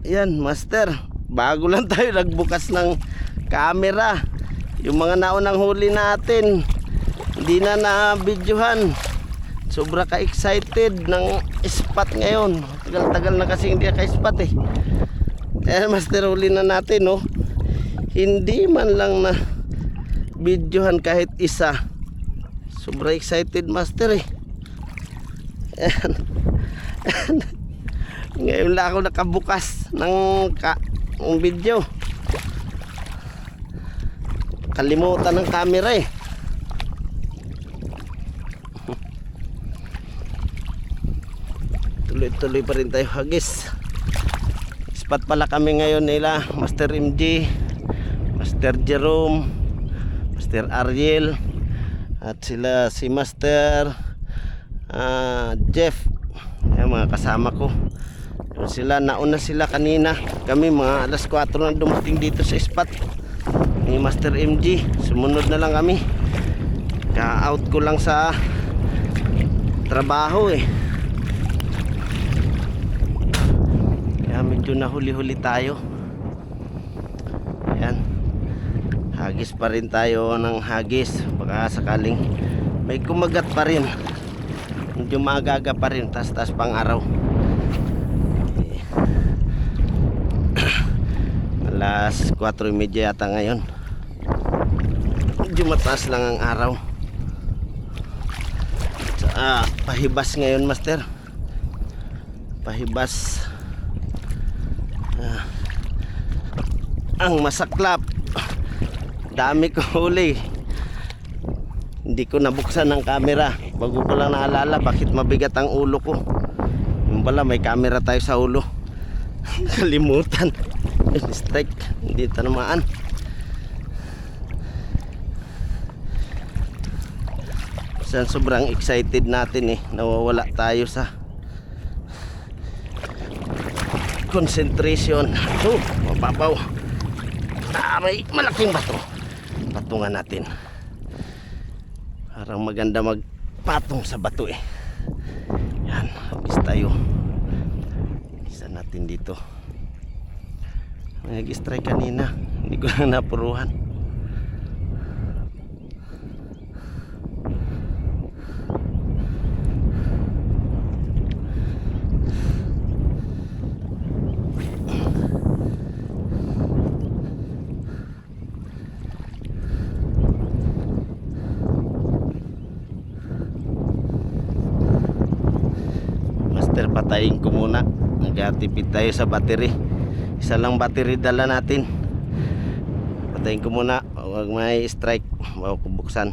Yan, master. Bago lang tayo nagbukas ng camera. Yung mga naunang huli natin, hindi na na-videohan. Sobra ka-excited ng spot ngayon. Tagal-tagal na kasi hindi ka-spot eh. Master, huli na natin, oh. Hindi man lang na videohan kahit isa. Sobra excited, master eh. Ayan. Ngayon lang ako nakabukas ng video. Kalimutan ng camera eh. Tuloy-tuloy pa rin tayo hagis. Spot pala kami ngayon nila Master MG, Master Jerome, Master Ariel, at sila si Master Jeff. Yung mga kasama ko. Sila, nauna sila kanina. Kami mga alas 4 na dumating dito sa spot ni Master MG. Sumunod na lang kami. Ka-out ko lang sa trabaho eh. Kaya medyo nahuli-huli tayo. Ayan. Hagis pa rin tayo ng hagis. Baka sakaling may kumagat pa rin. Medyo magaga pa rin. Tas-tas pang araw. Alas 4:30 yata ngayon. Medyo mataas lang ang araw. Pahibas ngayon, master. Pahibas. Ang masaklap. Dami ko huli. Hindi ko nabuksan ng camera. Bago ko lang naalala bakit mabigat ang ulo ko. Yung pala may camera tayo sa ulo. Kalimutan. Strike, hindi tanamaan. Sobrang excited natin eh. Nawawala tayo sa concentration. So, mababaw. May malaking bato. Patungan natin. Parang maganda magpatong sa bato eh. Yan, hagis tayo. Isa natin dito. Nag-strike kanina, hindi ko lang napuruhan. Master, patayin ko muna. Nag-atipid tayo sa battery. Isa lang battery dala natin. Patayin ko muna. Huwag may strike. Bago ko buksan.